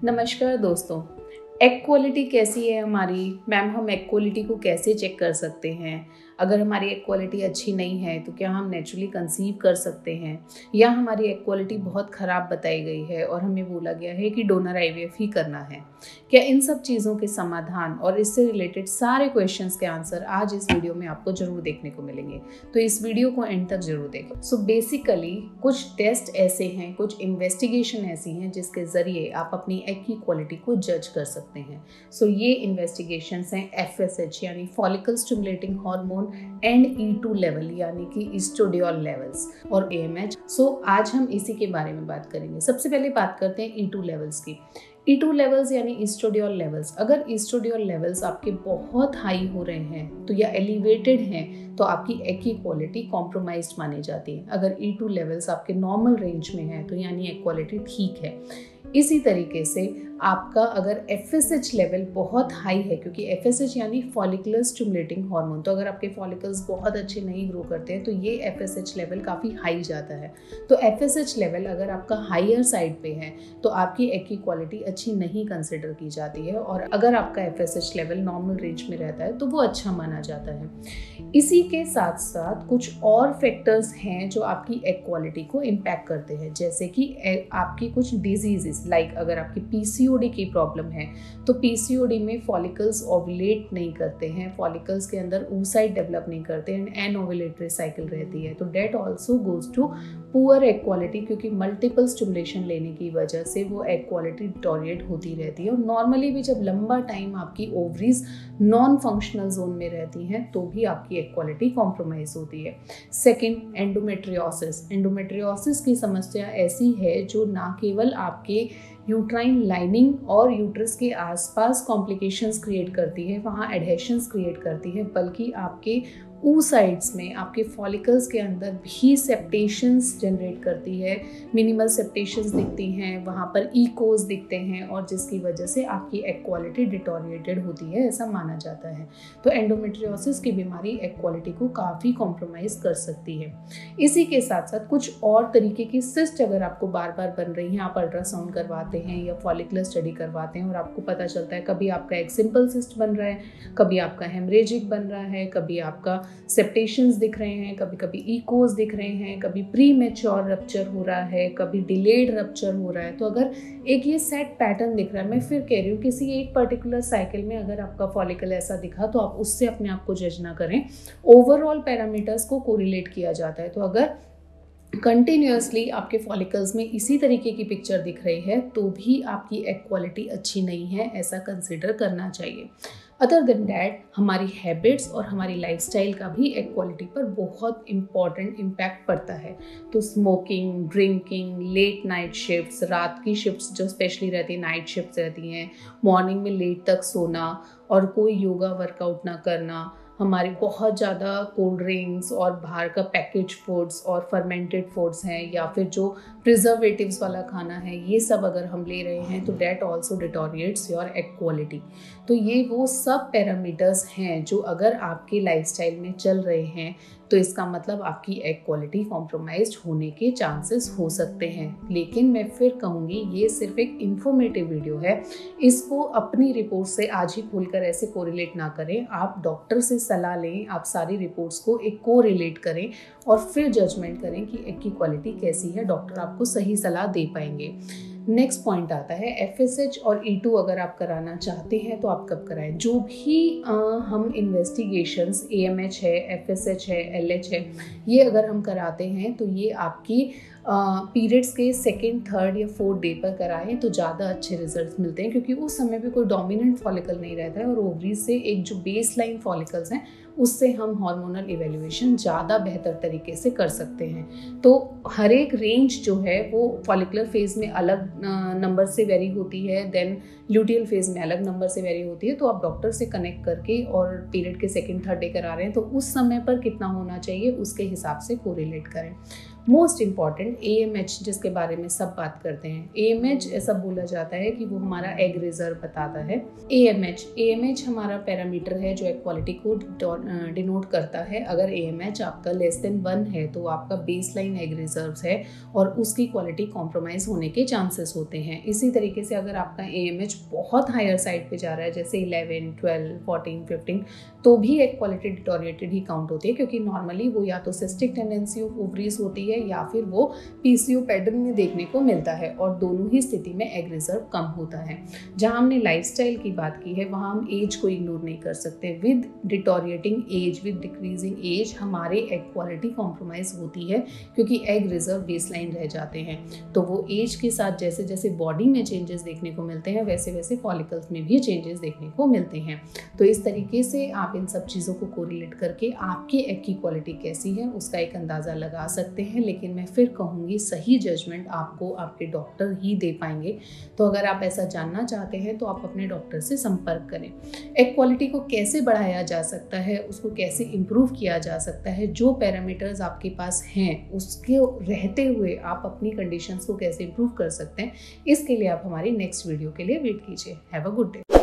नमस्कार दोस्तों। Egg quality कैसी है हमारी? मैम, हम एग क्वालिटी को कैसे चेक कर सकते हैं? अगर हमारी एग क्वालिटी अच्छी नहीं है तो क्या हम नेचुरली कंसीव कर सकते हैं, या हमारी एग क्वालिटी बहुत ख़राब बताई गई है और हमें बोला गया है कि डोनर आईवीएफ ही करना है? क्या इन सब चीज़ों के समाधान और इससे रिलेटेड सारे क्वेश्चंस के आंसर आज इस वीडियो में आपको जरूर देखने को मिलेंगे, तो इस वीडियो को एंड तक जरूर देखें। सो बेसिकली कुछ टेस्ट ऐसे हैं, कुछ इन्वेस्टिगेशन ऐसी हैं जिसके ज़रिए आप अपनी एग की क्वालिटी को जज कर सकते हैं। सो ये इन्वेस्टिगेशंस हैं FSH यानी follicle stimulating hormone and E2 level यानी कि ईस्ट्रोडियोल लेवल्स और AMH। सो आज हम इसी के बारे में बात करेंगे। सबसे पहले बात करते हैं E2 लेवल्स की। E2 लेवल्स यानी ईस्ट्रोडियोल लेवल्स। अगर ईस्ट्रोडियोल लेवल्स आपके बहुत हाई हो रहे हैं तो या एलिवेटेड हैं तो आपकी एग की क्वालिटी कॉम्प्रोमाइज्ड मानी जाती है। अगर E2 लेवल्स आपके नॉर्मल रेंज में है तो यानी एग क्वालिटी ठीक है। इसी तरीके से आपका अगर FSH लेवल बहुत हाई है, क्योंकि FSH यानी फॉलिकुलर स्टिमुलेटिंग हार्मोन, तो अगर आपके फॉलिकल्स बहुत अच्छे नहीं ग्रो करते हैं तो ये FSH लेवल काफ़ी हाई जाता है। तो FSH लेवल अगर आपका हायर साइड पे है तो आपकी एग की क्वालिटी अच्छी नहीं कंसिडर की जाती है, और अगर आपका FSH लेवल नॉर्मल रेंज में रहता है तो वो अच्छा माना जाता है। इसी के साथ साथ कुछ और फैक्टर्स हैं जो आपकी एग क्वालिटी को इम्पैक्ट करते हैं, जैसे कि आपकी कुछ डिजीजेस, लाइक अगर आपकी PCOD की प्रॉब्लम है तो PCOD में फॉलिकल्स ओवुलेट नहीं करते हैं, फॉलिकल्स के अंदर oocyte डेवलप नहीं करते हैं, एनओवुलेटरी साइकिल रहती है, तो that also goes to poor egg quality, क्योंकि मल्टीपल स्टिमुलेशन लेने की वजह से वो एग क्वालिटी डिटोरिएट होती रहती है। और नॉर्मली भी जब लंबा टाइम आपकी ओवरीज नॉन फंक्शनल जोन में रहती हैं तो भी आपकी एग क्वालिटी कॉम्प्रोमाइज होती है। Second, endometriosis. एंडोमेट्रियोसिस की समस्या ऐसी है जो ना केवल आपके यूट्राइन लाइनिंग और यूट्रस के आसपास कॉम्प्लिकेशंस क्रिएट करती है, वहाँ एडहेशंस क्रिएट करती है, बल्कि आपके oocytes में, आपके फॉलिकल्स के अंदर भी सेप्टेशंस जनरेट करती है। मिनिमल सेप्टेशंस दिखती हैं, वहाँ पर ईकोज दिखते हैं, और जिसकी वजह से आपकी एग क्वालिटी डिटोरिएटेड होती है, ऐसा माना जाता है। तो एंडोमेट्रियोसिस की बीमारी एग क्वालिटी को काफ़ी कॉम्प्रोमाइज़ कर सकती है। इसी के साथ साथ कुछ और तरीके की सिस्ट अगर आपको बार बार बन रही हैं, आप अल्ट्रासाउंड करवाते हैं या फॉलिकुलर स्टडी करवाते हैं और आपको पता चलता है कभी आपका एक सिंपल सिस्ट बन रहा है, कभी आपका हेमरेजिक बन रहा है, कभी आपका सेप्टेशंस दिख रहे हैं, कभी कभी ईकोज दिख रहे हैं, कभी प्री मैच्योर रप्चर हो रहा है, कभी डिलेड रप्चर हो रहा है, तो अगर एक ये सेट पैटर्न दिख रहा है, मैं फिर कह रही हूँ किसी एक पर्टिकुलर साइकिल में अगर आपका फॉलिकल ऐसा दिखा तो आप उससे अपने आप को जज ना करें। ओवरऑल पैरामीटर्स को कोरिलेट किया जाता है। तो अगर कंटिन्यूसली आपके फॉलिकल्स में इसी तरीके की पिक्चर दिख रही है तो भी आपकी एग क्वालिटी अच्छी नहीं है, ऐसा कंसिडर करना चाहिए। अदर देन डैट, हमारी हैबिट्स और हमारी लाइफस्टाइल का भी एग क्वालिटी पर बहुत इंपॉर्टेंट इम्पैक्ट पड़ता है। तो smoking, drinking, late night shifts, रात की शिफ्ट्स जो स्पेशली रहती है, नाइट शिफ्ट्स रहती हैं, मॉर्निंग में लेट तक सोना और कोई योगा वर्कआउट ना करना, हमारी बहुत ज़्यादा कोल्ड ड्रिंक्स और बाहर का पैकेज फूड्स और फर्मेंटेड फूड्स हैं, या फिर जो प्रिजर्वेटिव्स वाला खाना है, ये सब अगर हम ले रहे हैं तो that also deteriorates your egg quality. तो ये वो सब पैरामीटर्स हैं जो अगर आपके लाइफस्टाइल में चल रहे हैं तो इसका मतलब आपकी एग क्वालिटी कॉम्प्रोमाइज्ड होने के चांसेस हो सकते हैं। लेकिन मैं फिर कहूँगी, ये सिर्फ एक इन्फॉर्मेटिव वीडियो है, इसको अपनी रिपोर्ट से आज ही खोलकर ऐसे कोरिलेट ना करें। आप डॉक्टर से सलाह लें, आप सारी रिपोर्ट्स को एक कोरिलेट करें और फिर जजमेंट करें कि एग की क्वालिटी कैसी है। डॉक्टर आपको सही सलाह दे पाएंगे। नेक्स्ट पॉइंट आता है FSH और E2 अगर आप कराना चाहते हैं तो आप कब कराएं। जो भी हम इन्वेस्टिगेशंस AMH है, FSH है, LH है, ये अगर हम कराते हैं तो ये आपकी पीरियड्स के सेकेंड, थर्ड या फोर्थ डे पर कराएं तो ज़्यादा अच्छे रिजल्ट्स मिलते हैं, क्योंकि उस समय पे कोई डोमिनेंट फॉलिकल नहीं रहता है और ओवरीज से एक जो बेस लाइन फॉलिकल्स हैं उससे हम हार्मोनल इवेल्युएशन ज़्यादा बेहतर तरीके से कर सकते हैं। तो हर एक रेंज जो है वो फॉलिकुलर फेज़ में अलग नंबर से वेरी होती है, देन ल्यूटियल फेज़ में अलग नंबर से वेरी होती है। तो आप डॉक्टर से कनेक्ट करके और पीरियड के सेकेंड, थर्ड डे करा रहे हैं तो उस समय पर कितना होना चाहिए उसके हिसाब से कोरिलेट करें। मोस्ट इम्पॉर्टेंट AMH, जिसके बारे में सब बात करते हैं। AMH ऐसा बोला जाता है कि वो हमारा एग रिजर्व बताता है। AMH हमारा पैरामीटर है जो इक्वालिटी को डिनोट करता है। अगर AMH आपका लेस देन 1 है तो आपका बेसलाइन एग रिजर्व है और उसकी क्वालिटी कॉम्प्रोमाइज़ होने के चांसेस होते हैं। इसी तरीके से अगर आपका AMH बहुत हायर साइड पे जा रहा है, जैसे 11, 12, 14, 15, तो भी एक क्वालिटी डिटोरिएटेड ही काउंट होती है, क्योंकि नॉर्मली वो या तो सिस्टिक टेंडेंसी ऑफ ओवरीज होती है या फिर वो PCO पैटर्न में देखने को मिलता है, और दोनों ही स्थिति में एग रिजर्व कम होता है। जहाँ हमने लाइफस्टाइल की बात की है वहाँ हम एज को इग्नोर नहीं कर सकते। With deteriorating age, with decreasing age हमारे एग क्वालिटी कॉम्प्रोमाइज होती है, क्योंकि एग रिजर्व बेसलाइन रह जाते हैं। तो वो एज के साथ जैसे जैसे बॉडी में चेंजेस देखने को मिलते हैं वैसे वैसे फॉलिकल्स में भी चेंजेस देखने को मिलते हैं। तो इस तरीके से आप इन सब चीज़ों को कोरिलेट करके आपके एग की क्वालिटी कैसी है उसका एक अंदाज़ा लगा सकते हैं। लेकिन मैं फिर कहूँगी सही जजमेंट आपको आपके डॉक्टर ही दे पाएंगे। तो अगर आप ऐसा जानना चाहते हैं तो आप अपने डॉक्टर से संपर्क करें। एग क्वालिटी को कैसे बढ़ाया जा सकता है, उसको कैसे इम्प्रूव किया जा सकता है, जो पैरामीटर्स आपके पास हैं उसके रहते हुए आप अपनी कंडीशंस को कैसे इम्प्रूव कर सकते हैं, इसके लिए आप हमारी नेक्स्ट वीडियो के लिए वेट कीजिए। Have a good day.